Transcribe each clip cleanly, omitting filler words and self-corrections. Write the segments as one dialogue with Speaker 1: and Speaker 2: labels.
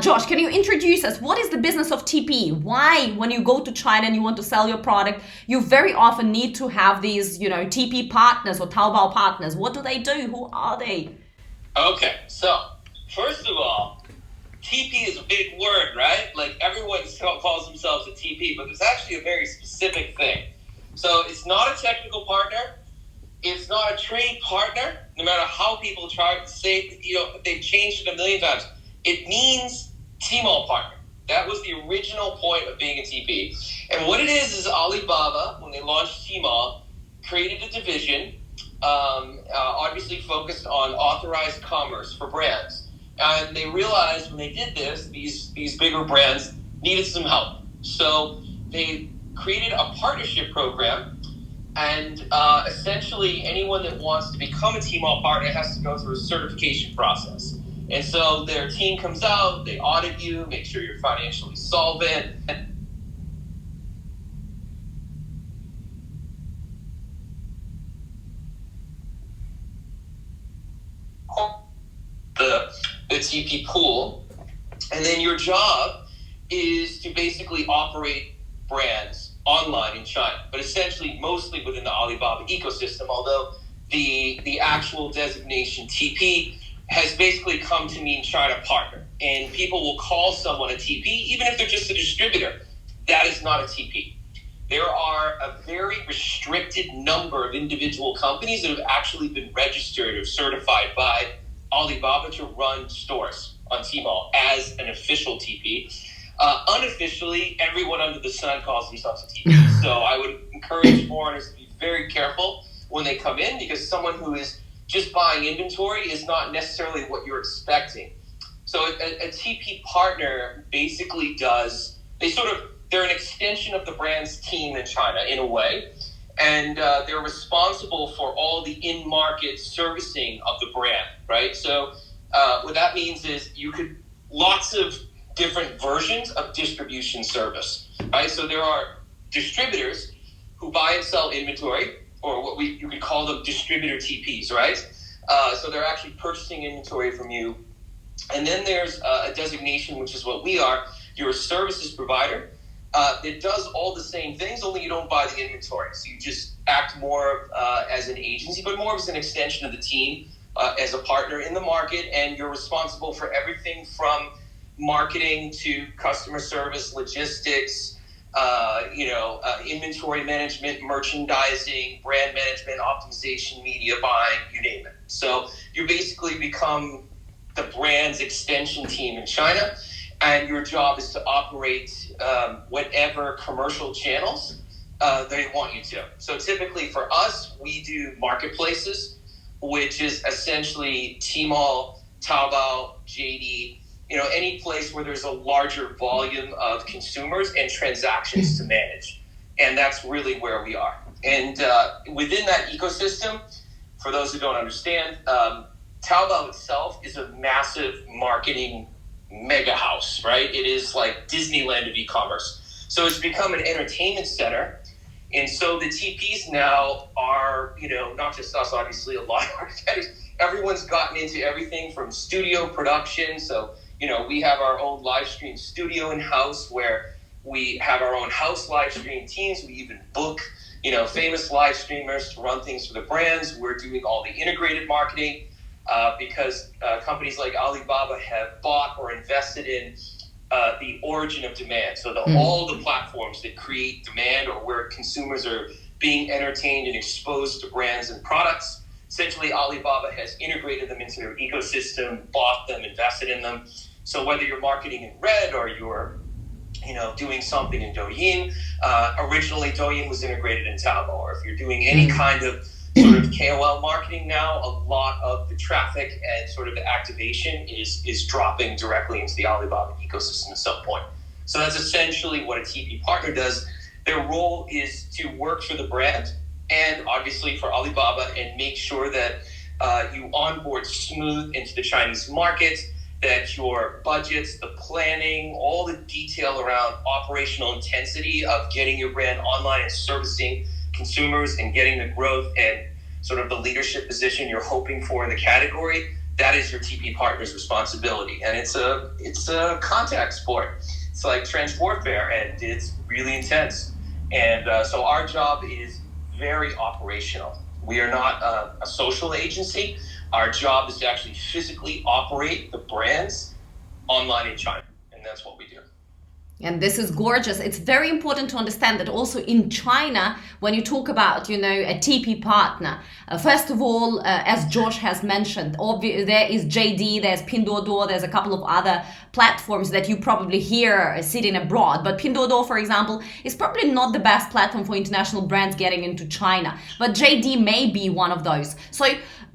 Speaker 1: Josh, can you introduce us? What is the business of TP? Why, when you go to China and you want to sell your product, you very often need to have these, TP partners or Taobao partners? What do they do? Who are they?
Speaker 2: Okay, so first of all, TP is a big word, right? Like everyone calls themselves a TP, but there's actually a very specific thing. So it's not a technical partner. It's not a trade partner, no matter how people try to say, they've changed it a million times. It means Tmall partner. That was the original point of being a TP. And what it is Alibaba, when they launched Tmall, created a division, obviously focused on authorized commerce for brands. And they realized when they did this, these bigger brands needed some help. So they created a partnership program. And essentially, anyone that wants to become a Tmall partner has to go through a certification process. And so their team comes out, they audit you, make sure you're financially solvent. The TP pool. And then your job is to basically operate brands online in China, but essentially mostly within the Alibaba ecosystem, although the actual designation TP has basically come to mean China partner. And people will call someone a TP, even if they're just a distributor. That is not a TP. There are a very restricted number of individual companies that have actually been registered or certified by Alibaba to run stores on Tmall as an official TP. Unofficially, everyone under the sun calls themselves a TP. So I would encourage foreigners to be very careful when they come in, because someone who is just buying inventory is not necessarily what you're expecting. So a TP partner basically they're an extension of the brand's team in China in a way, and they're responsible for all the in-market servicing of the brand, right? So what that means is lots of different versions of distribution service, right? So there are distributors who buy and sell inventory, or you could call them distributor TPs, right? So they're actually purchasing inventory from you. And then there's a designation, which is what we are. You're a services provider that does all the same things, only you don't buy the inventory. So you just act more as an agency, but more as an extension of the team, as a partner in the market, and you're responsible for everything from marketing to customer service, logistics, inventory management, merchandising, brand management, optimization, media buying, you name it. So you basically become the brand's extension team in China, and your job is to operate whatever commercial channels they want you to. So typically for us, we do marketplaces, which is essentially Tmall, Taobao, JD, any place where there's a larger volume of consumers and transactions to manage. And that's really where we are. And within that ecosystem, for those who don't understand, Taobao itself is a massive marketing mega house, right? It is like Disneyland of e-commerce. So it's become an entertainment center. And so the TPs now are, not just us, obviously, a lot of our competitors. Everyone's gotten into everything from studio production. So we have our own live stream studio in-house where we have our own house live stream teams. We even book, famous live streamers to run things for the brands. We're doing all the integrated marketing because companies like Alibaba have bought or invested in the origin of demand. So all the platforms that create demand or where consumers are being entertained and exposed to brands and products. Essentially, Alibaba has integrated them into their ecosystem, bought them, invested in them. So whether you're marketing in red or you're, doing something in Douyin, originally Douyin was integrated in Taobao. Or if you're doing any kind of sort of KOL marketing now, a lot of the traffic and sort of the activation is dropping directly into the Alibaba ecosystem at some point. So that's essentially what a TP partner does. Their role is to work for the brand and obviously for Alibaba and make sure that you onboard smooth into the Chinese market, that your budgets, the planning, all the detail around operational intensity of getting your brand online and servicing consumers and getting the growth and sort of the leadership position you're hoping for in the category, that is your TP partner's responsibility. And it's a contact sport. It's like trench warfare, and it's really intense. And so our job is very operational. We are not a social agency. Our job is to actually physically operate the brands online in China, and that's what we do.
Speaker 1: And this is gorgeous. It's very important to understand that also in China, when you talk about, a TP partner, first of all, as Josh has mentioned, there is JD, there's Pinduoduo, there's a couple of other platforms that you probably hear sitting abroad. But Pinduoduo, for example, is probably not the best platform for international brands getting into China. But JD may be one of those.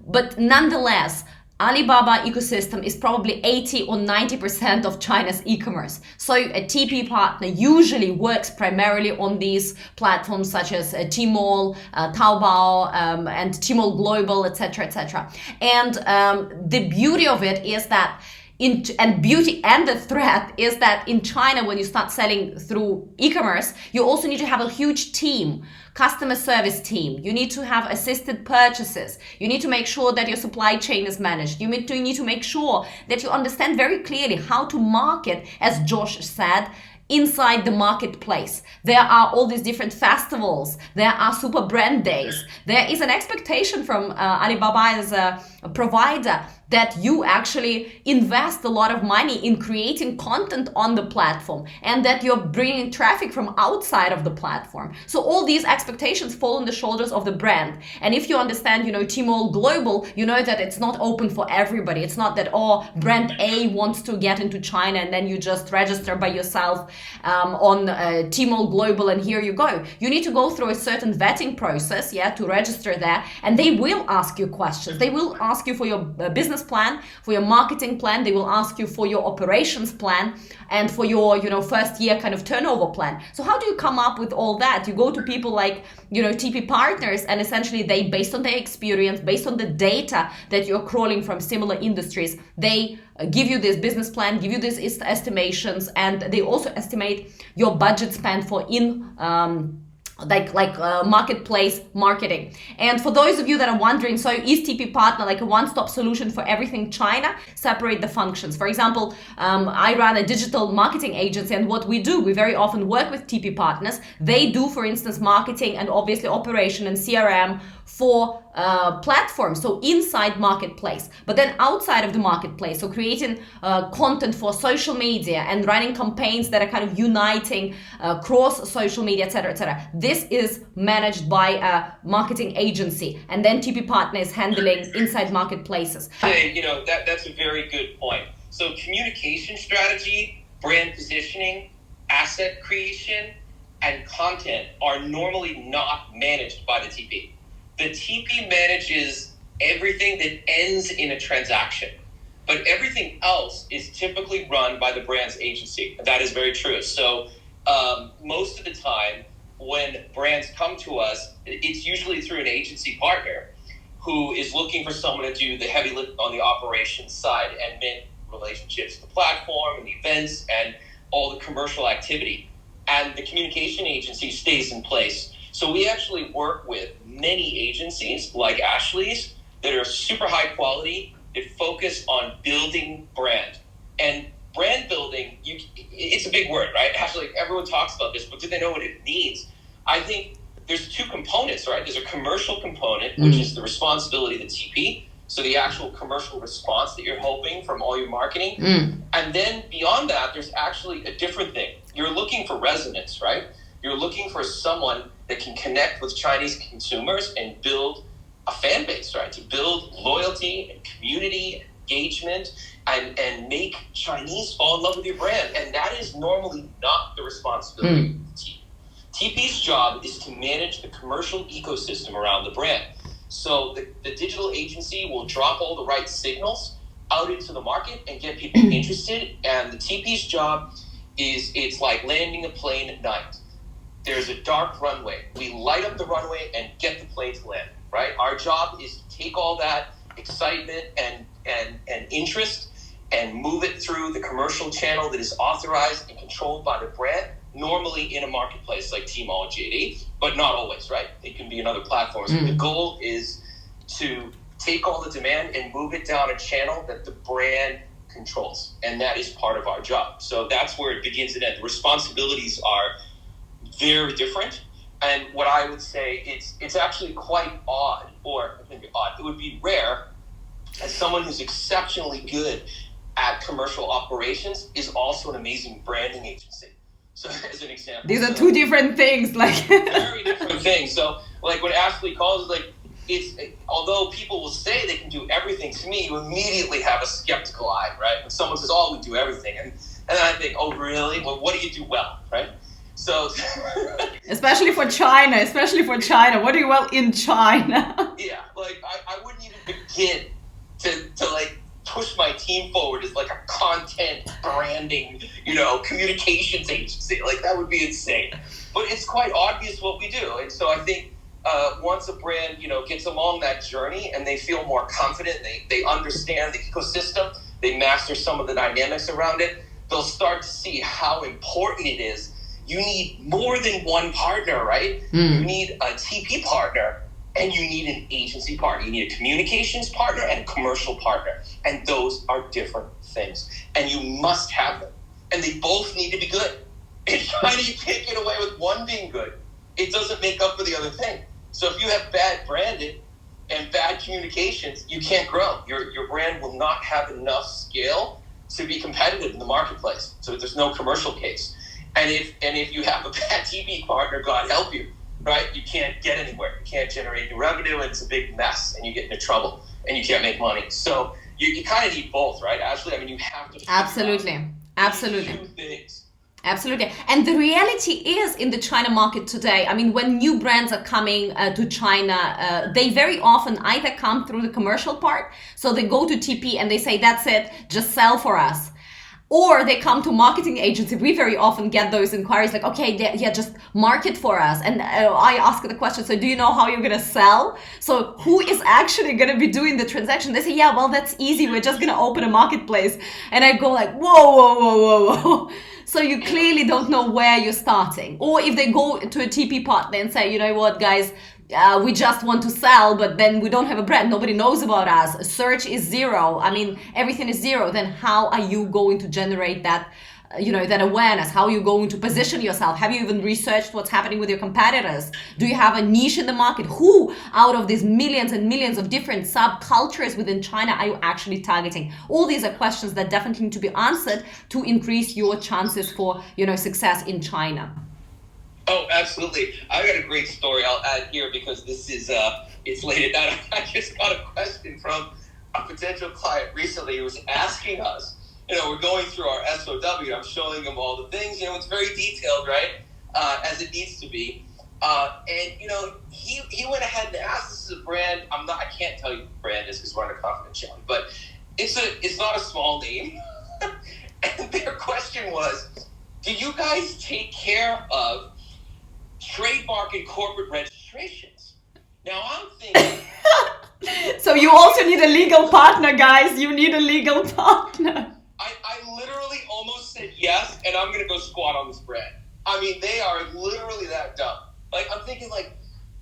Speaker 1: But nonetheless, Alibaba ecosystem is probably 80 or 90% of China's e-commerce. So a TP partner usually works primarily on these platforms such as Tmall, Taobao, and Tmall Global, etc., etc. And the beauty of it is that the threat is that in China, when you start selling through e-commerce, you also need to have a huge team, customer service team. You need to have assisted purchases. You need to make sure that your supply chain is managed. You need to make sure that you understand very clearly how to market, as Josh said, inside the marketplace. There are all these different festivals. There are super brand days. There is an expectation from Alibaba as a provider that you actually invest a lot of money in creating content on the platform and that you're bringing traffic from outside of the platform. So all these expectations fall on the shoulders of the brand. And if you understand, Tmall Global, you know that it's not open for everybody. It's not that, brand A wants to get into China and then you just register by yourself on Tmall Global and here you go. You need to go through a certain vetting process, to register there. And they will ask you questions. They will ask you for your business plan, for your marketing plan. They will ask you for your operations plan and for your, first year kind of turnover plan. So how do you come up with all that? You go to people like, TP partners, and essentially they, based on their experience, based on the data that you're crawling from similar industries, they give you this business plan, give you these estimations, and they also estimate your budget spend for marketplace marketing. And for those of you that are wondering, so is TP Partner like a one-stop solution for everything China? Separate the functions. For example, I run a digital marketing agency, and what we do, we very often work with TP partners. They do, for instance, marketing and obviously operation and CRM for platforms, so inside marketplace, but then outside of the marketplace, so creating content for social media and running campaigns that are kind of uniting cross social media, etc., etc. This is managed by a marketing agency, and then TP Partner is handling inside marketplaces.
Speaker 2: Hey, that's a very good point. So communication strategy, brand positioning, asset creation, and content are normally not managed by the TP. The TP manages everything that ends in a transaction, but everything else is typically run by the brand's agency. That is very true. So most of the time when brands come to us, it's usually through an agency partner who is looking for someone to do the heavy lift on the operations side and make relationships with the platform and the events and all the commercial activity. And the communication agency stays in place. So we actually work with many agencies like Ashley's that are super high quality, that focus on building brand. And brand building, it's a big word, right? Actually, everyone talks about this, but do they know what it means? I think there's two components, right? There's a commercial component, which is the responsibility of the TP. So the actual commercial response that you're hoping from all your marketing. And then beyond that, there's actually a different thing. You're looking for resonance, right? You're looking for someone that can connect with Chinese consumers and build a fan base, right? To build loyalty and community, engagement, and make Chinese fall in love with your brand. And that is normally not the responsibility of the TP. TP's job is to manage the commercial ecosystem around the brand. So the digital agency will drop all the right signals out into the market and get people interested. And the TP's job is, it's like landing a plane at night. There's a dark runway. We light up the runway and get the plane to land, right? Our job is to take all that excitement and interest and move it through the commercial channel that is authorized and controlled by the brand, normally in a marketplace like Tmall and JD, but not always, right? It can be in other platforms. The goal is to take all the demand and move it down a channel that the brand controls. And that is part of our job. So that's where it begins and ends. The responsibilities are very different. And what I would say, it's actually quite odd, or maybe odd, it would be rare, as someone who's exceptionally good at commercial operations is also an amazing branding agency. So as an example.
Speaker 1: These are two different things.
Speaker 2: Very different things. So like when Ashley calls, like, although people will say they can do everything, to me, you immediately have a skeptical eye, right? When someone says, oh, we do everything. And then I think, oh, really? Well, what do you do well, right? So,
Speaker 1: especially for China. What do you well in China?
Speaker 2: Yeah, like I wouldn't even begin to like push my team forward as like a content branding, communications agency. Like that would be insane. But it's quite obvious what we do. And so I think once a brand, gets along that journey and they feel more confident, they understand the ecosystem, they master some of the dynamics around it, they'll start to see how important it is. You need more than one partner, right? You need a TP partner and you need an agency partner. You need a communications partner and a commercial partner. And those are different things. And you must have them. And they both need to be good. In China, you can't get away with one being good. It doesn't make up for the other thing. So if you have bad branding and bad communications, you can't grow. Your brand will not have enough scale to be competitive in the marketplace. So there's no commercial case. And if you have a bad TV partner, God help you, right? You can't get anywhere. You can't generate new revenue, and it's a big mess, and you get into trouble, and you can't make money. So you kind of need both, right, Ashley? I mean, you have to.
Speaker 1: Absolutely.
Speaker 2: Two things.
Speaker 1: Absolutely. And the reality is in the China market today, I mean, when new brands are coming to China, they very often either come through the commercial part. So they go to TP and they say, that's it, just sell for us. Or they come to marketing agency. We very often get those inquiries like, okay, yeah, just market for us. And I ask the question, so do you know how you're going to sell? So who is actually going to be doing the transaction? They say, yeah, well, that's easy. We're just going to open a marketplace. And I go like, whoa. So you clearly don't know where you're starting. Or if they go to a TP partner and say, you know what, guys, we just want to sell, but then we don't have a brand. Nobody knows about us. Search is zero. I mean, everything is zero. Then how are you going to generate that, that awareness? How are you going to position yourself? Have you even researched what's happening with your competitors? Do you have a niche in the market? Who out of these millions and millions of different subcultures within China are you actually targeting? All these are questions that definitely need to be answered to increase your chances for, success in China.
Speaker 2: Oh, absolutely. I got a great story I'll add here because this is, it's late at night. I just got a question from a potential client recently who was asking us, we're going through our SOW. I'm showing him all the things, it's very detailed, right? As it needs to be. And, he went ahead and asked, this is a brand, I can't tell you what the brand is because we're under confidentiality, but it's not a small name. And their question was, do you guys take care of trademark and corporate registrations? Now I'm thinking.
Speaker 1: So you also need a legal partner, guys. You need a legal partner.
Speaker 2: I literally almost said yes, and I'm gonna go squat on this brand. I mean, they are literally that dumb. Like I'm thinking, like,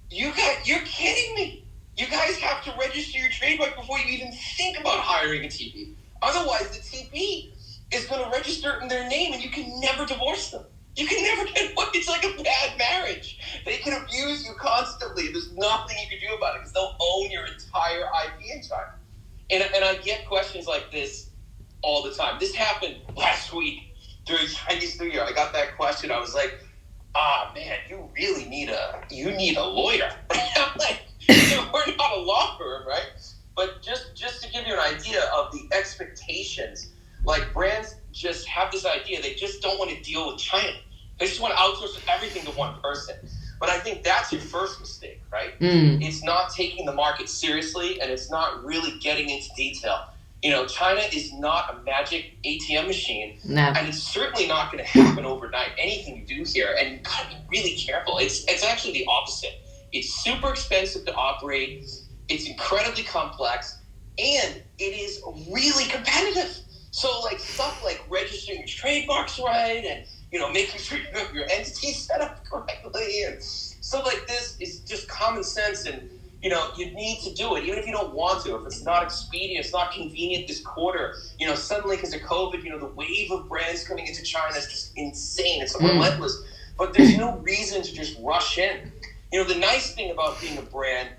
Speaker 2: you're kidding me. You guys have to register your trademark before you even think about hiring a TP. Otherwise, the TP is gonna register it in their name, and you can never divorce them. You can never get one. It's like a bad marriage. They can abuse you constantly. There's nothing you can do about it because they'll own your entire IP in China. And I get questions like this all the time. This happened last week during Chinese New Year. I got that question. I was like, man, you really need a lawyer. I'm like, we're not a law firm, right? But just to give you an idea of the expectations, like brands just have this idea. They just don't want to deal with China. They just want to outsource everything to one person. But I think that's your first mistake, right? It's not taking the market seriously, and it's not really getting into detail. China is not a magic ATM machine, and it's certainly not going to happen overnight. Anything you do here, and you've got to be really careful. It's actually the opposite. It's super expensive to operate. It's incredibly complex, and it is really competitive. So like stuff like registering your trademarks right, and making sure you have your entity set up correctly, and stuff like this is just common sense. And you need to do it, even if you don't want to. If it's not expedient, it's not convenient this quarter, suddenly because of COVID, the wave of brands coming into China is just insane. It's relentless. But there's no reason to just rush in. The nice thing about being a brand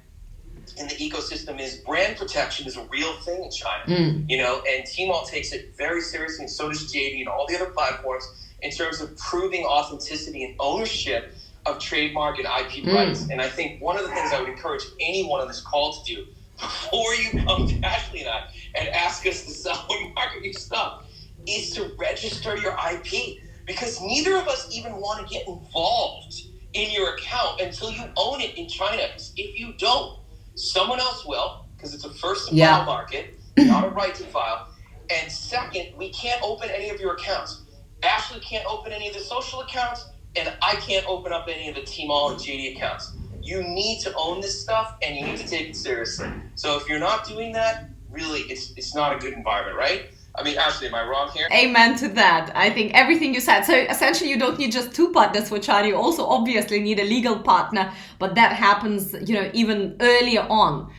Speaker 2: in the ecosystem is brand protection is a real thing in China, and Tmall takes it very seriously, and so does JD and all the other platforms in terms of proving authenticity and ownership of trademark and IP rights. And I think one of the things I would encourage anyone on this call to do before you come to Ashley and I and ask us to sell or market your stuff is to register your IP, because neither of us even want to get involved in your account until you own it in China. If you don't, someone else will, because it's a first to file market, not a right to file. And second, we can't open any of your accounts. Ashley can't open any of the social accounts, and I can't open up any of the Tmall and JD accounts. You need to own this stuff, and you need to take it seriously. So if you're not doing that, really, it's not a good environment, right? I mean, Ashley, am I wrong here?
Speaker 1: Amen to that. I think everything you said. So essentially, you don't need just two partners for China. You also obviously need a legal partner, but that happens, even earlier on.